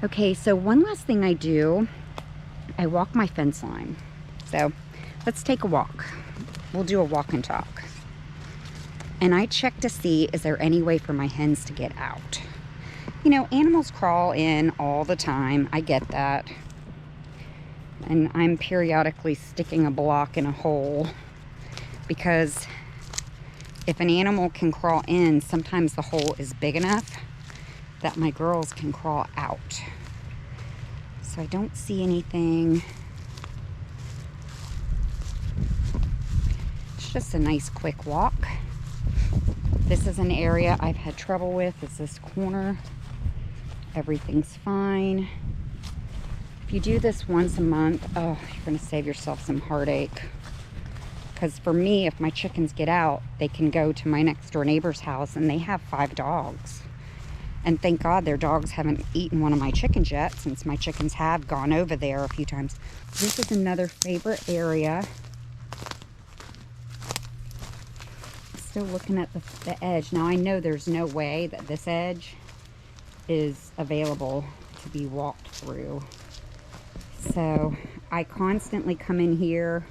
Okay, so one last thing I do, I walk my fence line. So let's take a walk. We'll do a walk and talk. And I check to see, is there any way for my hens to get out? You know, animals crawl in all the time. I get that. And I'm periodically sticking a block in a hole because if an animal can crawl in, sometimes the hole is big enough that my girls can crawl out. So I don't see anything. It's just a nice quick walk. This is an area I've had trouble with, is this corner. Everything's fine. If you do this once a month, oh, you're gonna save yourself some heartache. Because for me, if my chickens get out, they can go to my next door neighbor's house and they have 5 dogs. And thank God their dogs haven't eaten one of my chickens yet, since my chickens have gone over there a few times. This is another favorite area. Still looking at the edge. Now I know there's no way that this edge is available to be walked through. So I constantly come in here.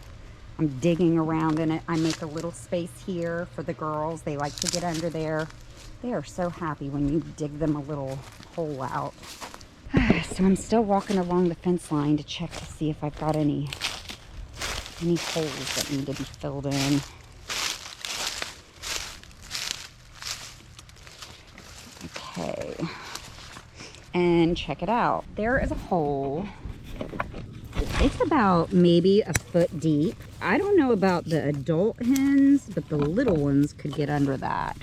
I'm digging around in it. I make a little space here for the girls. They like to get under there. They are so happy when you dig them a little hole out. So I'm still walking along the fence line to check to see if I've got any holes that need to be filled in. Okay. And check it out. There is a hole. It's about maybe a foot deep. I don't know about the adult hens, but the little ones could get under that.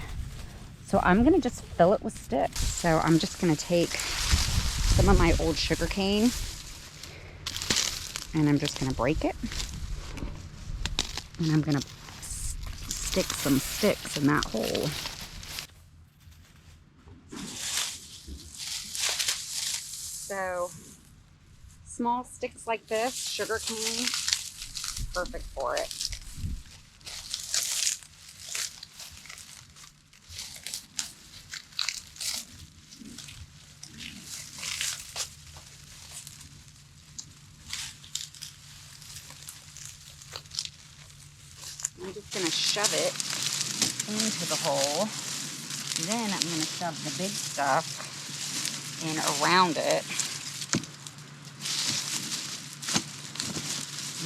So I'm gonna just fill it with sticks. So I'm just gonna take some of my old sugar cane and I'm just gonna break it. And I'm gonna stick some sticks in that hole. So small sticks like this, sugar cane, perfect for it. I'm just going to shove it into the hole. Then I'm going to shove the big stuff in around it.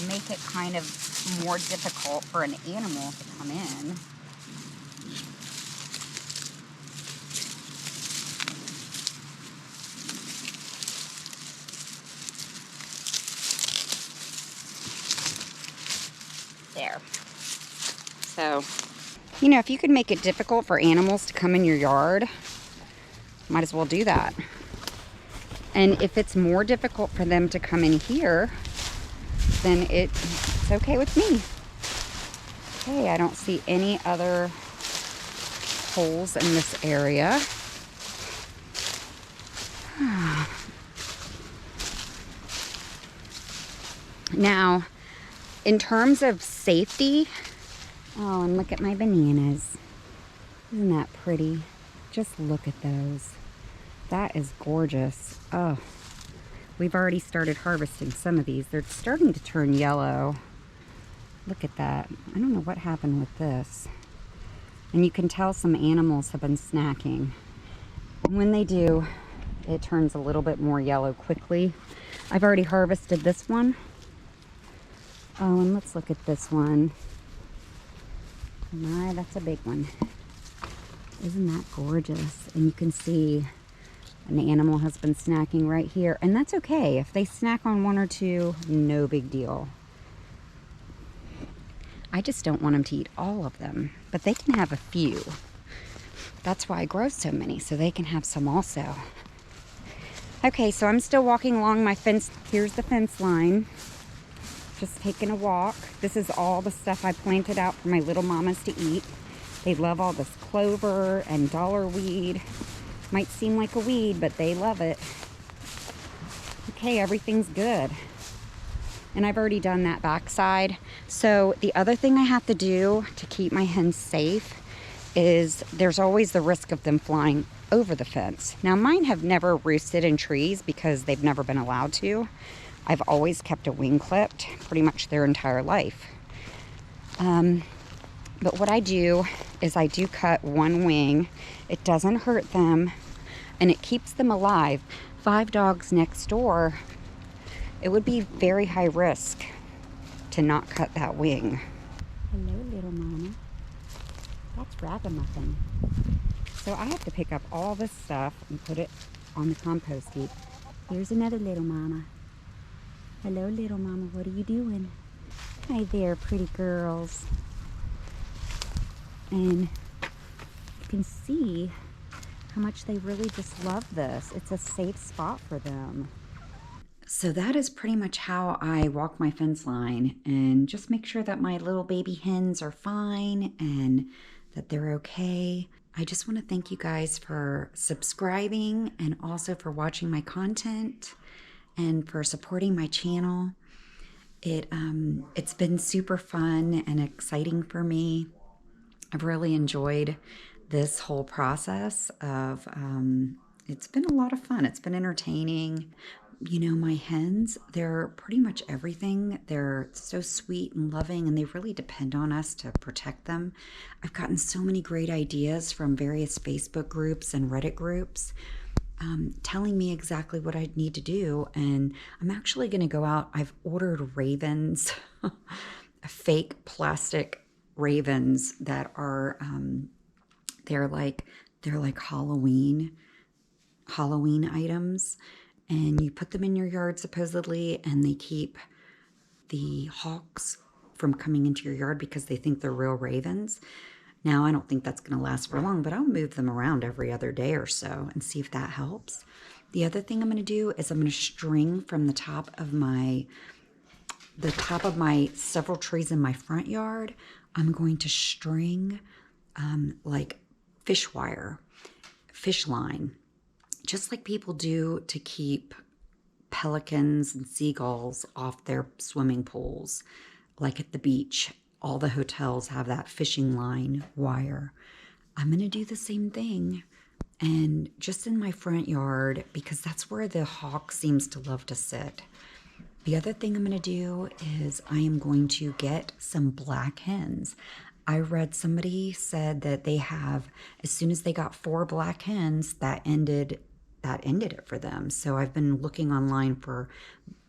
Make it kind of more difficult for an animal to come in. There. So, you know, if you could make it difficult for animals to come in your yard, might as well do that. And if it's more difficult for them to come in here, then it's okay with me. Okay, I don't see any other holes in this area. Now, in terms of safety, oh, and look at my bananas. Isn't that pretty? Just look at those. That is gorgeous. Oh, we've already started harvesting some of these. They're starting to turn yellow. Look at that. I don't know what happened with this. And you can tell some animals have been snacking. And when they do, it turns a little bit more yellow quickly. I've already harvested this one. Oh, and let's look at this one. My, that's a big one. Isn't that gorgeous? And you can see an animal has been snacking right here. And that's okay. If they snack on one or two, no big deal. I just don't want them to eat all of them. But they can have a few. That's why I grow so many, so they can have some also. Okay, so I'm still walking along my fence. Here's the fence line. Just taking a walk. This is all the stuff I planted out for my little mamas to eat. They love all this clover and dollar weed. Might seem like a weed, but they love it. Okay, everything's good. And I've already done that backside. So the other thing I have to do to keep my hens safe is there's always the risk of them flying over the fence. Now mine have never roosted in trees because they've never been allowed to. I've always kept a wing clipped pretty much their entire life. But what I do is I do cut one wing. It doesn't hurt them and it keeps them alive. 5 dogs next door, it would be very high risk to not cut that wing. Hello, little mama. That's Ragamuffin. So I have to pick up all this stuff and put it on the compost heap. Here's another little mama. Hello, little mama. What are you doing? Hi there, pretty girls. And you can see how much they really just love this. It's a safe spot for them. So that is pretty much how I walk my fence line and just make sure that my little baby hens are fine and that they're okay. I just want to thank you guys for subscribing and also for watching my content and for supporting my channel. It's been super fun and exciting for me. I've really enjoyed this whole process of, it's been a lot of fun. It's been entertaining. You know, my hens, they're pretty much everything. They're so sweet and loving, and they really depend on us to protect them. I've gotten so many great ideas from various Facebook groups and Reddit groups telling me exactly what I need to do. And I'm actually going to go out. I've ordered ravens, fake plastic ravens that are, they're like Halloween items. And you put them in your yard supposedly, and they keep the hawks from coming into your yard because they think they're real ravens. Now, I don't think that's going to last for long, but I'll move them around every other day or so and see if that helps. The other thing I'm going to do is I'm going to string from the top of my several trees in my front yard. I'm going to string like fish wire, fish line, just like people do to keep pelicans and seagulls off their swimming pools. Like at the beach, all the hotels have that fishing line wire. I'm going to do the same thing, and just in my front yard, because that's where the hawk seems to love to sit. The other thing I'm going to do is I am going to get some black hens. I read somebody said that they have, as soon as they got 4 black hens, that ended it for them. So I've been looking online for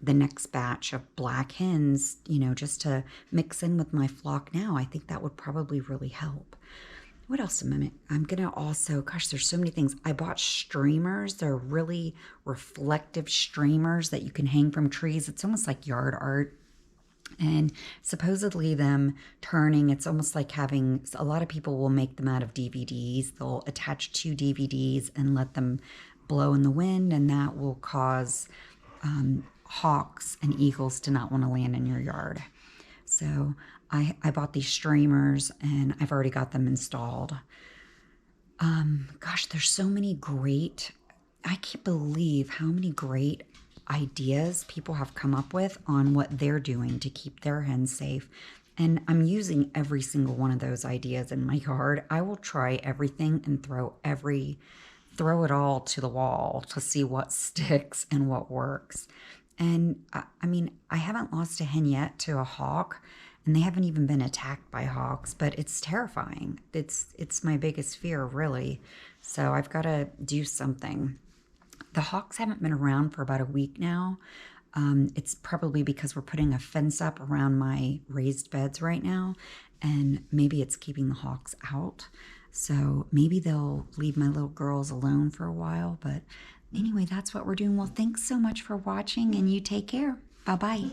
the next batch of black hens, you know, just to mix in with my flock now. I think that would probably really help. What else I'm gonna also, gosh, there's so many things. I bought streamers. They're really reflective streamers that you can hang from trees. It's almost like yard art. And supposedly them turning, it's almost like having, a lot of people will make them out of DVDs. They'll attach 2 DVDs and let them blow in the wind, and that will cause hawks and eagles to not want to land in your yard. So I bought these streamers, and I've already got them installed. Gosh, there's so many great, I can't believe how many great ideas people have come up with on what they're doing to keep their hens safe. And I'm using every single one of those ideas in my yard. I will try everything and throw it all to the wall to see what sticks and what works. And I mean, I haven't lost a hen yet to a hawk, and they haven't even been attacked by hawks, but it's terrifying. It's my biggest fear, really. So I've got to do something. The hawks haven't been around for about a week now. It's probably because we're putting a fence up around my raised beds right now, and maybe it's keeping the hawks out. So maybe they'll leave my little girls alone for a while. But anyway, that's what we're doing. Well, thanks so much for watching, and you take care. Bye-bye.